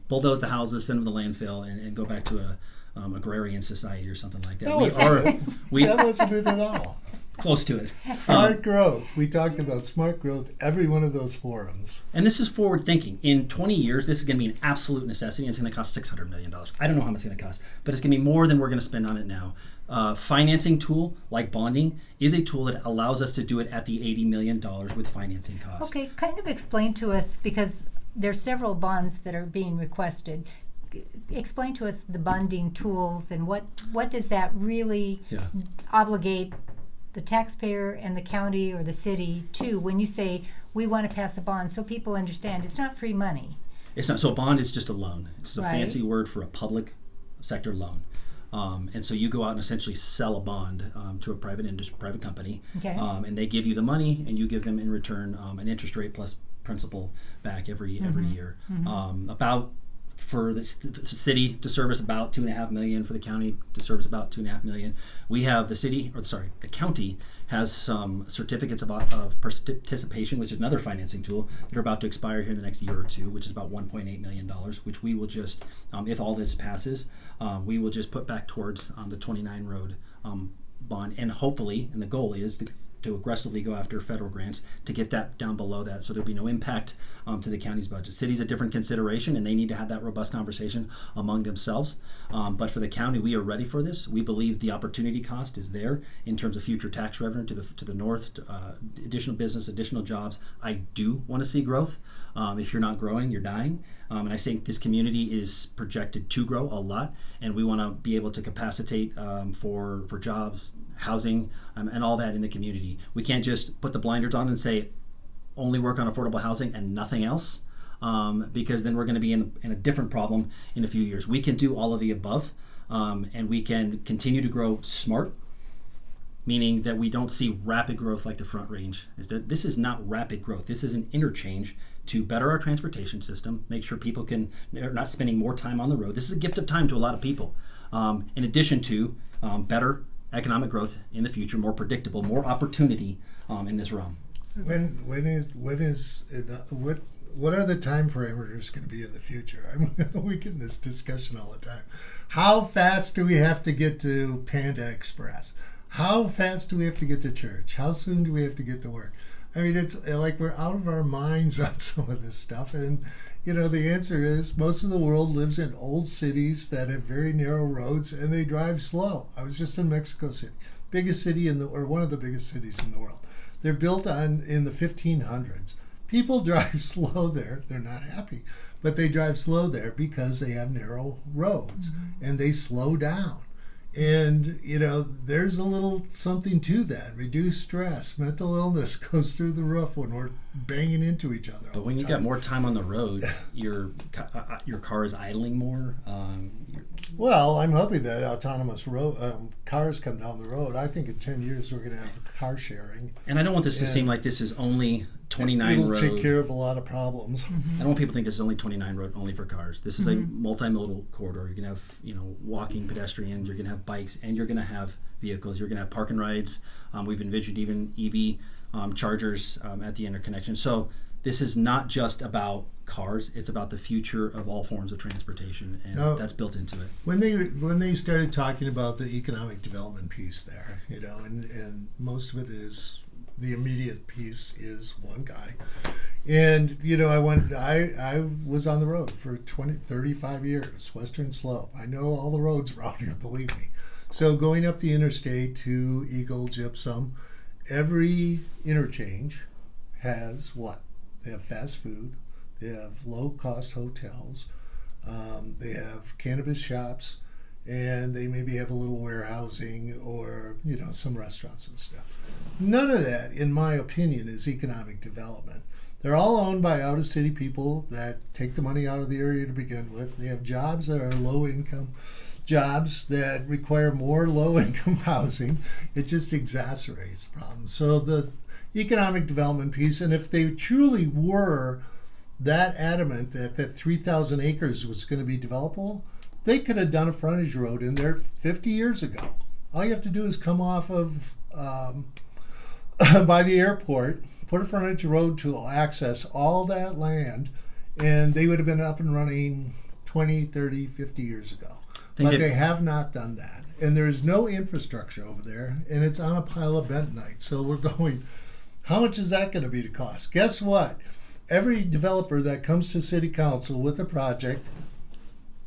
bulldoze the houses, send them to the landfill, and go back to a agrarian society or something like that. That wasn't it at all. Close to it. Smart growth. We talked about smart growth every one of those forums. And this is forward thinking. In 20 years, this is going to be an absolute necessity, and it's going to cost $600 million. I don't know how much it's going to cost, but it's going to be more than we're going to spend on it now. Financing tool like bonding is a tool that allows us to do it at the $80 million with financing costs. Okay, kind of explain to us, because there's several bonds that are being requested. Explain to us the bonding tools and what does that really obligate the taxpayer and the county or the city to when you say we want to pass a bond, so people understand it's not free money. It's not. So a bond is just a loan. It's a Right. fancy word for a public sector loan. And so you go out and essentially sell a bond to a private company, Okay. And they give you the money, and you give them in return an interest rate plus principal back every year. About for the city to service about $2.5 million, for the county to service about $2.5 million. We have the county has some certificates of participation, which is another financing tool that are about to expire here in the next year or two, which is about $1.8 million, which we will just, if all this passes, we will just put back towards the 29 Road bond, and hopefully, and the goal is to aggressively go after federal grants to get that down below that, so there'll be no impact to the county's budget. City's a different consideration, and they need to have that robust conversation among themselves. But for the county, we are ready for this. We believe the opportunity cost is there in terms of future tax revenue to the north, additional business, additional jobs. I do want to see growth. If you're not growing, you're dying. And I think this community is projected to grow a lot, and we want to be able to capacitate for jobs, housing, and all that in the community. We can't just put the blinders on and say only work on affordable housing and nothing else, because then we're going to be in a different problem in a few years. We can do all of the above, and we can continue to grow smart, meaning that we don't see rapid growth like the Front Range. This is not rapid growth. This is an interchange to better our transportation system, make sure people are not spending more time on the road. This is a gift of time to a lot of people, in addition to better economic growth in the future, more predictable, more opportunity in this realm. what are the time parameters going to be in the future? We get in this discussion all the time. How fast do we have to get to Panda Express? How fast do we have to get to church? How soon do we have to get to work? I mean, it's like we're out of our minds on some of this stuff. And, the answer is most of the world lives in old cities that have very narrow roads and they drive slow. I was just in Mexico City, biggest city or one of the biggest cities in the world. They're built in the 1500s. People drive slow there. They're not happy, but they drive slow there because they have narrow roads and they slow down. And, there's a little something to that. Reduced stress, mental illness goes through the roof when we're banging into each other all the time. But when you got more time on the road, your car is idling more. Well, I'm hoping that autonomous cars come down the road. I think in 10 years we're going to have car sharing. And I don't want this to seem like this is only 29 It'll road. take care of a lot of problems. I don't want people to think this is only 29 road only for cars. This is a multimodal corridor. You're going to have, walking pedestrians, you're going to have bikes, and you're going to have vehicles. You're going to have park and rides. We've envisioned even EV chargers at the interconnection. So this is not just about cars. It's about the future of all forms of transportation, and that's built into it. When they started talking about the economic development piece there, and most of it is the immediate piece is one guy. And, I was on the road for 35 years, Western Slope. I know all the roads around here, believe me. So going up the interstate to Eagle, Gypsum, every interchange has what? They have fast food, they have low-cost hotels, they have cannabis shops, and they maybe have a little warehousing or, some restaurants and stuff. None of that, in my opinion, is economic development. They're all owned by out-of-city people that take the money out of the area to begin with. They have jobs that are low-income jobs that require more low-income housing. It just exacerbates the problem. So the economic development piece, and if they truly were that adamant that 3,000 acres was going to be developable, they could have done a frontage road in there 50 years ago. All you have to do is come off of by the airport, put a frontage road to access all that land, and they would have been up and running 20, 30, 50 years ago. But they have not done that. And there's no infrastructure over there, and it's on a pile of bentonite. So we're going, how much is that going to be to cost? Guess what? Every developer that comes to city council with a project,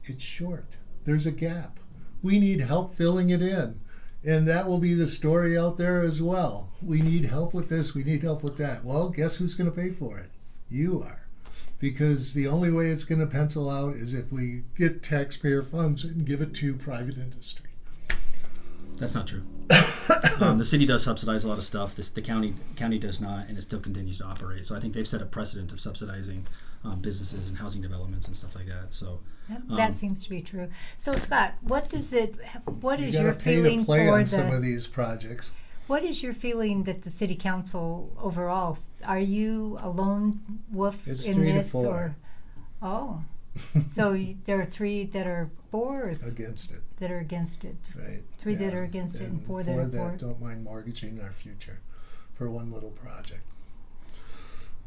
it's short. There's a gap. We need help filling it in. And that will be the story out there as well. We need help with this, we need help with that. Well, guess who's going to pay for it? You are. Because the only way it's going to pencil out is if we get taxpayer funds and give it to private industry. That's not true. The city does subsidize a lot of stuff. The county does not, and it still continues to operate. So I think they've set a precedent of subsidizing businesses and housing developments and stuff like that. So that seems to be true. So Scott, what is your gotta pay feeling to play for on some of these projects. What is your feeling that the city council overall? Are you a lone wolf It's in 3 to this, 4. or so there are 3 that are for, or Against it, that are against it? right? 3 that are against it, and 4 that are for it. Don't mind mortgaging our future for one little project.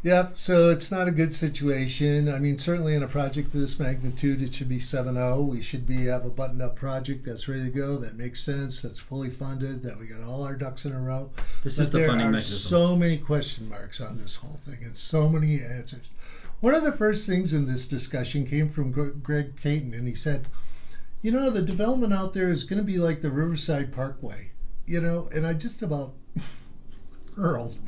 Yep, so it's not a good situation. I mean, certainly in a project of this magnitude, it should be 7-0. We should have a buttoned-up project that's ready to go, that makes sense, that's fully funded, that we got all our ducks in a row. This is the funding mechanism. There are so many question marks on this whole thing and so many answers. One of the first things in this discussion came from Greg Caton, and he said, the development out there is going to be like the Riverside Parkway, and I just about hurled.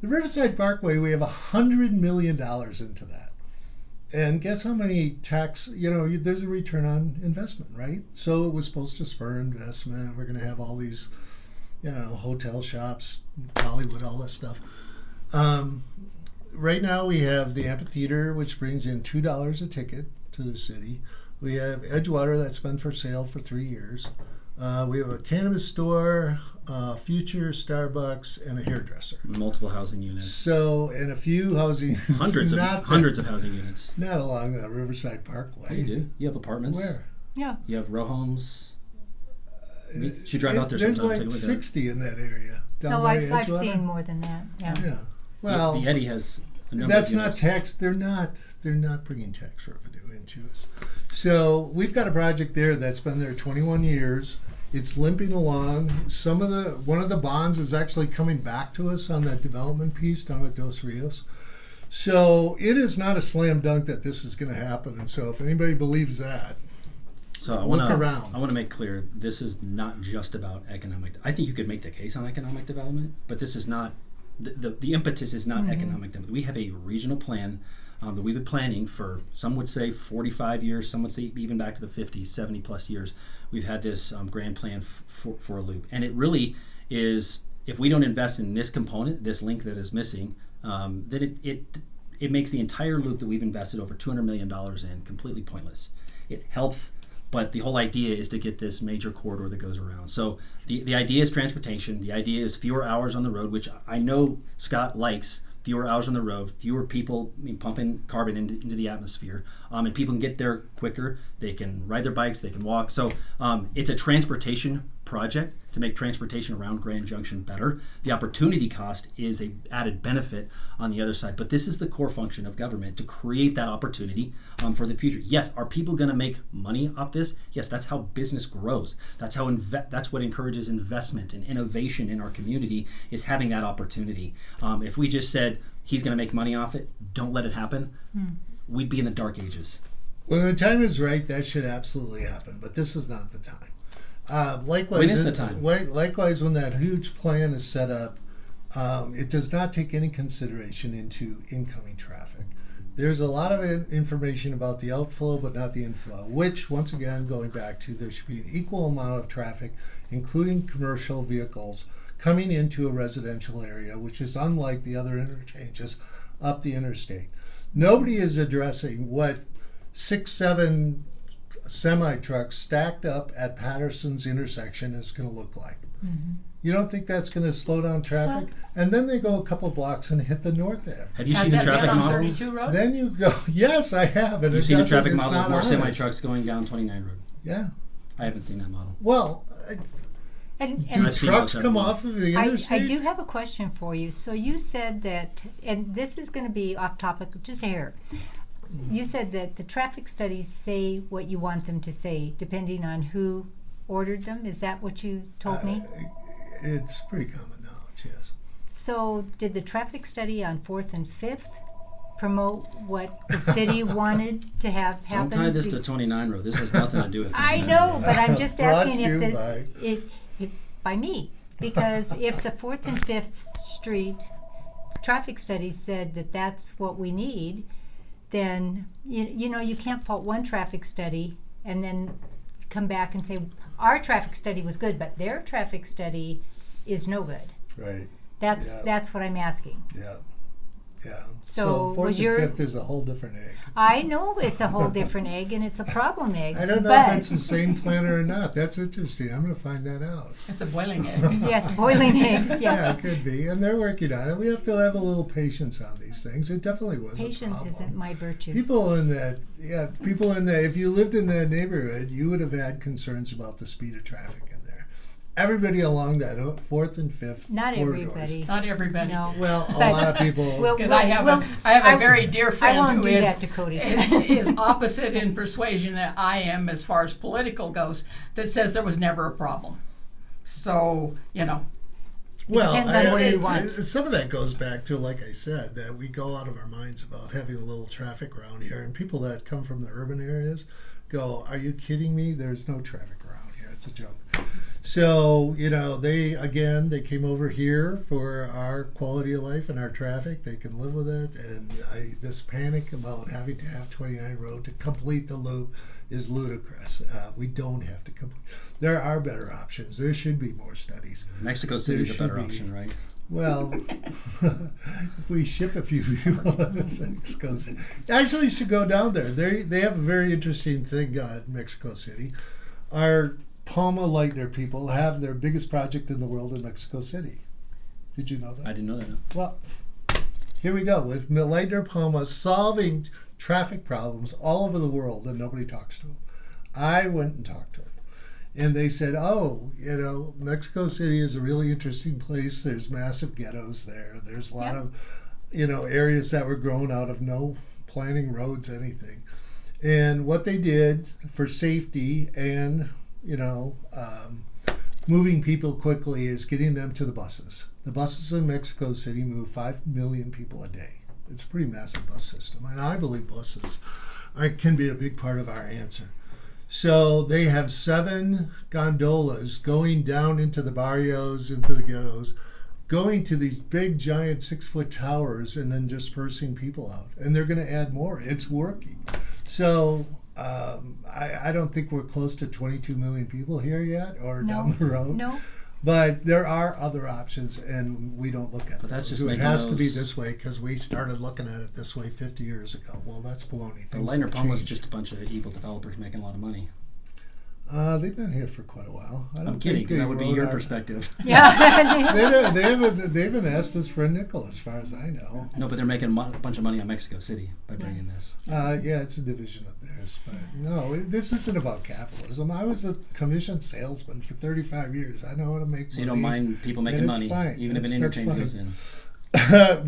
The Riverside Parkway, we have $100 million into that. And guess how many there's a return on investment, right? So it was supposed to spur investment. We're going to have all these, hotel shops, Hollywood, all this stuff. Right now we have the amphitheater, which brings in $2 a ticket to the city. We have Edgewater that's been for sale for 3 years. We have a cannabis store, Future, Starbucks, and a hairdresser. Multiple housing units. So, and a few housing units. Hundreds of housing units. Not along the Riverside Parkway. You do. You have apartments. Where? Yeah. You have row homes. You should drive out there There's sometime. like take a look 60 in that area. Down No, by I've Edgewater. seen more than that. Yeah. Yeah. Well, the Eddy has That's of not units. tax. They're not bringing tax revenue into us. So we've got a project there that's been there 21 years. It's limping along. One of the bonds is actually coming back to us on that development piece down at Dos Rios. So it is not a slam dunk that this is going to happen. And so if anybody believes that, So I look around. I want to make clear this is not just about economic. I think you could make the case on economic development, but this is not. The impetus is not economic development. We have a regional plan that we've been planning for, some would say 45 years, some would say even back to the 50, 70 plus years. We've had this grand plan for a loop. And it really is, if we don't invest in this component, this link that is missing, then it makes the entire loop that we've invested over $200 million in completely pointless. It helps, but the whole idea is to get this major corridor that goes around. So the idea is transportation. The idea is fewer hours on the road, which I know Scott likes. Fewer hours on the road, fewer people pumping carbon into the atmosphere, and people can get there quicker. They can ride their bikes, they can walk. So it's a transportation project to make transportation around Grand Junction better. The opportunity cost is a added benefit on the other side, but this is the core function of government, to create that opportunity for the future. Yes, are people going to make money off this? Yes, that's how business grows. That's how that's what encourages investment and innovation in our community, is having that opportunity. If we just said he's going to make money off it, don't let it happen, we'd be in the dark ages. When the time is right, that should absolutely happen, but this is not the time. Likewise, When is the time? Likewise, when that huge plan is set up, it does not take any consideration into incoming traffic. There's a lot of information about the outflow, but not the inflow, which, once again, going back to, there should be an equal amount of traffic, including commercial vehicles, coming into a residential area, which is unlike the other interchanges up the interstate. Nobody is addressing what 6-7 semi-trucks stacked up at Patterson's intersection is going to look like. You don't think that's going to slow down traffic? And then they go a couple blocks and hit the north end. Have you Has seen the that been traffic on model? 32 Road? Then you go, yes, I have. And You've it seen the doesn't- traffic it's model of not more honest. semi-trucks going down 29 Road? Yeah. I haven't seen that model. Well, And do I've seen trucks those come everywhere. off of the I interstate? do have a question for you. So you said that, and this is going to be off topic, just here. You said that the traffic studies say what you want them to say, depending on who ordered them. Is that what you told me? It's pretty common knowledge, yes. So did the traffic study on 4th and 5th promote what the city wanted to have happen? Don't tie this to 29 Road. This has nothing to do with 29 I know, Road. but I'm just Brought asking to you if by- it by me, because if the 4th and 5th Street traffic study said that that's what we need, then you know you can't fault one traffic study and then come back and say our traffic study was good, but their traffic study is no good. Right. That's Yeah. that's what I'm asking. Yeah. Yeah. So fourth was and your- fifth is a whole different egg. I know it's a whole different egg and it's a problem egg. I don't know but if it's the same planner or not. That's interesting. I'm going to find that out. It's a boiling egg. yeah, it's a boiling egg. Yeah, it could be. And they're working on it. We have to have a little patience on these things. It definitely was a Patience problem. isn't my virtue. People in that, if you lived in that neighborhood, you would have had concerns about the speed of traffic in there. Everybody along that 4th and 5th Not corridors. everybody. Not everybody. No. Well, a But- lot of people. Well, Because well, I have well, a very dear friend I won't who do is that to Cody. is opposite in persuasion that I am as far as political goes, that says there was never a problem. So, Well, depends on what you it's- want. some of that goes back to, like I said, that we go out of our minds about having a little traffic around here, and people that come from the urban areas go, "Are you kidding me? There's no traffic around here. It's a joke." So they came over here for our quality of life and our traffic. They can live with it, and this panic about having to have 29 Road to complete the loop is ludicrous. We don't have to complete. There are better options. There should be more studies. Mexico City is a There better should be. option, right? Well, if we ship a few people, Mexico City. Actually, you should go down there. They have a very interesting thing in Mexico City. Our Palma Lightner people have their biggest project in the world in Mexico City. Did you know that? I didn't know that. No. Well, here we go with Lightner Palma solving traffic problems all over the world, and nobody talks to them. I went and talked to them. And they said, Mexico City is a really interesting place. There's massive ghettos there. There's a lot of areas that were grown out of no planning, roads, anything. And what they did for safety and, moving people quickly is getting them to the buses. The buses in Mexico City move 5 million people a day. It's a pretty massive bus system. And I believe buses can be a big part of our answer. So they have 7 gondolas going down into the barrios, into the ghettos, going to these big, giant 6-foot towers and then dispersing people out. And they're going to add more. It's working. So I don't think we're close to 22 million people here yet or down the road. No. But there are other options, and we don't look at But that's those. just It making has to be those- this way because we started looking at it this way 50 years ago. Well, that's baloney. The Things Lightner have Palm was changed. just a bunch of evil developers making a lot of money. They've been here for quite a while. I don't I'm kidding, think because they that would be wrote your our- perspective. Yeah. They haven't asked us for a nickel, as far as I know. No, but they're making a bunch of money on Mexico City by bringing this. Yeah, it's a division of theirs, but no, this isn't about capitalism. I was a commissioned salesman for 35 years. I know how to make So you money. don't mind people making and it's money, fine. even if an That's interchange fine. goes in.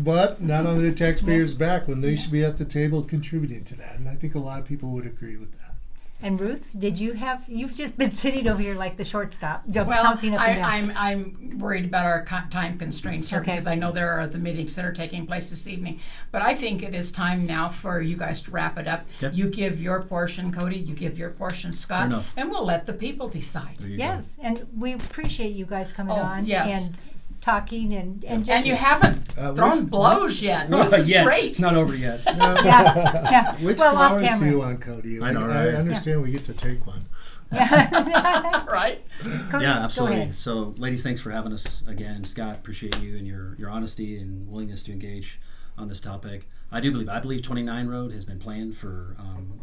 But not on the taxpayers' back when they should be at the table contributing to that. And I think a lot of people would agree with that. And Ruth, you've just been sitting over here like the shortstop, Well, bouncing up and down. I'm worried about our time constraints here Okay. because I know there are the meetings that are taking place this evening. But I think it is time now for you guys to wrap it up. Okay. You give your portion, Cody. You give your portion, Scott. enough. And we'll let the people decide. There you Yes, and we appreciate you guys coming Oh, on yes. and talking and just And you haven't thrown blows yet. This is yeah, great. it's not over yet. yeah. Which well, off flowers do camera. you want, Cody? I know, I right? understand we get to take one. Right? Cody, Yeah, Go absolutely. ahead. So, ladies, thanks for having us again. Scott, appreciate you and your honesty and willingness to engage on this topic. I believe 29 Road has been planned for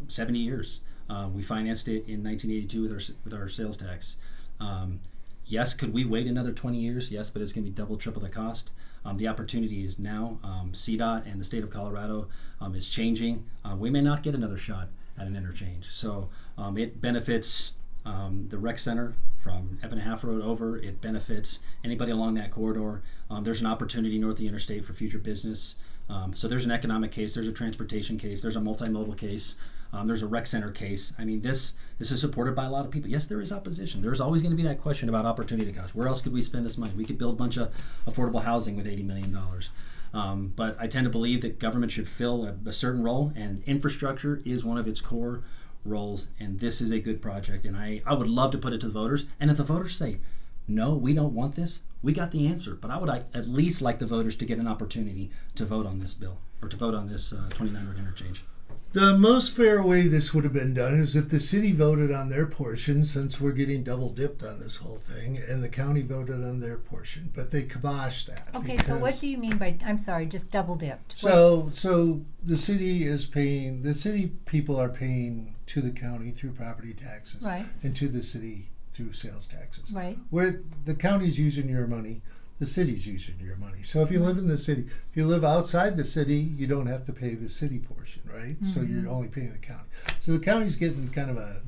70 years. We financed it in 1982 with our sales tax. Yes, could we wait another 20 years? Yes, but it's going to be double, triple the cost. The opportunity is now. CDOT and the state of Colorado is changing. We may not get another shot at an interchange. So it benefits the rec center from Evan Half Road over. It benefits anybody along that corridor. There's an opportunity north of the interstate for future business. So there's an economic case, there's a transportation case, there's a multimodal case, there's a rec center case. I mean, this is supported by a lot of people. Yes, there is opposition. There's always going to be that question about opportunity cost. Where else could we spend this money? We could build a bunch of affordable housing with $80 million. But I tend to believe that government should fill a certain role, and infrastructure is one of its core roles, and this is a good project. And I would love to put it to the voters, and if the voters say, no, we don't want this, we got the answer. But I would at least like the voters to get an opportunity to vote on this bill, or to vote on this 29 Road interchange. The most fair way this would have been done is if the city voted on their portion, since we're getting double dipped on this whole thing, and the county voted on their portion. But they kiboshed that. Okay, so what do you mean by, I'm sorry, just double dipped? So the city is paying, the city people are paying to the county through property taxes, Right. and to the city through sales taxes. Right. Where the county's using your money, the city's using your money. So if you live in the city, if you live outside the city, you don't have to pay the city portion, right? So you're only paying the county. So the county's getting kind of a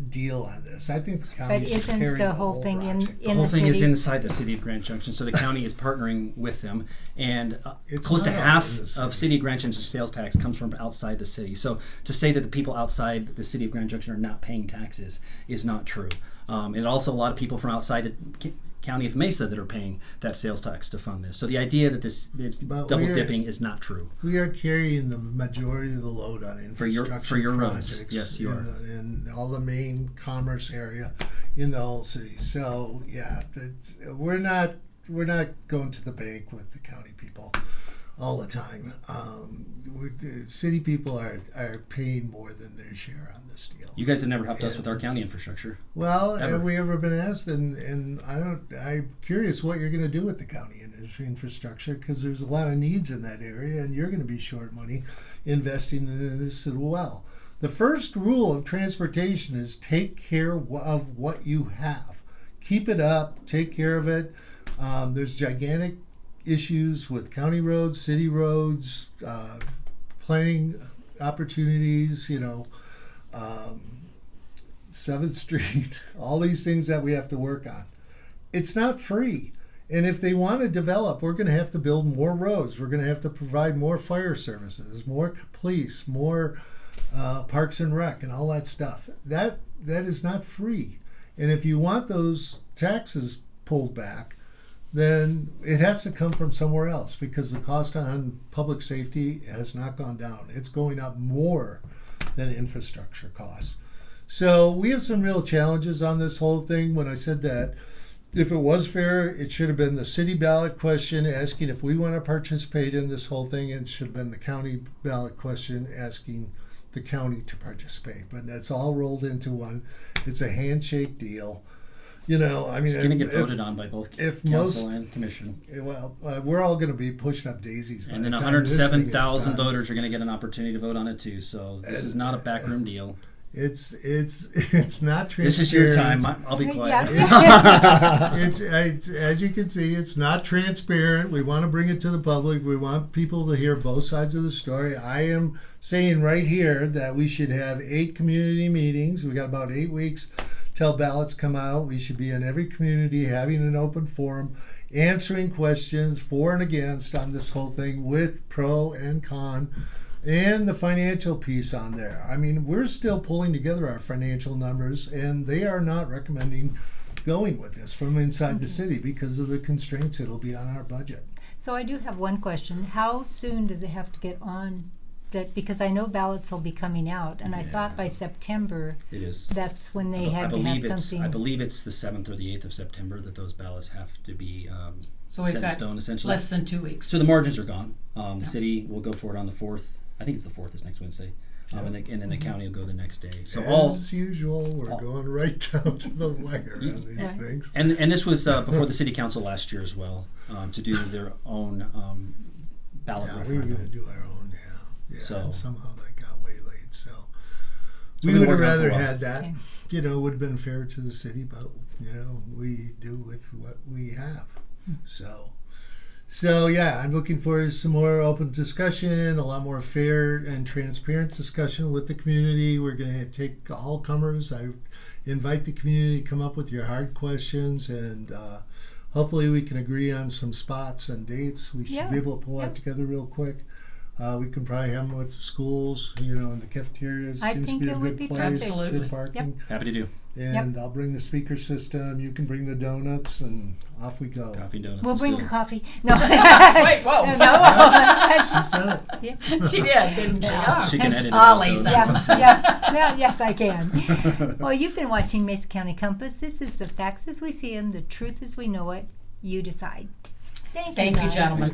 deal on this. I think the county But should isn't carry the whole thing project. The in whole the thing is city? inside the city of Grand Junction, so the county is partnering with them, and It's close to not all half in the city. of city of Grand Junction's sales tax comes from outside the city. So to say that the people outside the city of Grand Junction are not paying taxes is not true. And also a lot of people from outside the county of Mesa that are paying that sales tax to fund this. So the idea that it's But double we're- dipping is not true. We are carrying the majority of the load on For your infrastructure roads. projects Yes, you are. in all the main commerce area in the whole city. So yeah, we're not going to the bank with the county people all the time. The city people are paying more than their share on this deal. You guys have never helped us with our county infrastructure. Well, Ever. have we ever been asked? And I'm curious what you're going to do with the county infrastructure, because there's a lot of needs in that area, and you're going to be short money investing in this as well. The first rule of transportation is take care of what you have. Keep it up. Take care of it. There's gigantic issues with county roads, city roads, planning opportunities, 7th Street, all these things that we have to work on. It's not free. And if they want to develop, we're going to have to build more roads. We're going to have to provide more fire services, more police, more parks and rec, and all that stuff. That is not free. And if you want those taxes pulled back, then it has to come from somewhere else, because the cost on public safety has not gone down. It's going up more than infrastructure costs. So we have some real challenges on this whole thing. When I said that, if it was fair, it should have been the city ballot question asking if we want to participate in this whole thing. It should have been the county ballot question asking the county to participate. But that's all rolled into one. It's a handshake deal. You know, I mean, It's going to get voted on by both council and commission. Well, we're all going to be pushing up daisies. And then 107,000 voters are going to get an opportunity to vote on it too. So this is not a backroom deal. It's not transparent. This is your time. I'll be quiet. It's as you can see, it's not transparent. We want to bring it to the public. We want people to hear both sides of the story. I am saying right here that we should have 8 community meetings. We got about 8 weeks till ballots come out. We should be in every community having an open forum, answering questions for and against on this whole thing with pro and con. And the financial piece on there. I mean, we're still pulling together our financial numbers, and they are not recommending going with this from inside the city because of the constraints it'll be on our budget. So I do have one question. How soon does it have to get on that? Because I know ballots will be coming out, and I thought by September It is. that's when they had to have something. I believe it's the 7th or the 8th of September that those ballots have to be So we've set in got stone, essentially. less than 2 weeks. So the margins are gone. The city will go for it on the 4th. I think it's the 4th is next Wednesday. And then the county will go the next day. So As usual, we're going right down to the wire on these things. And this was before the city council last year as well, to do their own ballot Yeah, we were referendum. going to do our own, yeah. So- And somehow that got waylaid. So we've we been would have working on it for rather a while. had that. Okay. You know, would have been fair to the city, but we do with what we have. So yeah, I'm looking for some more open discussion, a lot more fair and transparent discussion with the community. We're going to take all comers. I invite the community to come up with your hard questions, and hopefully we can agree on some spots and dates. We should be able to pull that together real quick. We can probably have them with the schools, and the cafeterias. I Seems think to be a it would good be place, Absolutely. good parking. Happy to do. And I'll bring the speaker system. You can bring the donuts, and off we go. Coffee and donuts. We'll is bring still- the coffee. No. Wait, whoa. She said it. Yeah. She did, didn't she? Oh. She can edit it Ah, out, though. Lisa. Yes, I can. Well, you've been watching Mesa County Compass. This is the facts as we see them, the truth as we know it. You decide. Thank you, guys. gentlemen.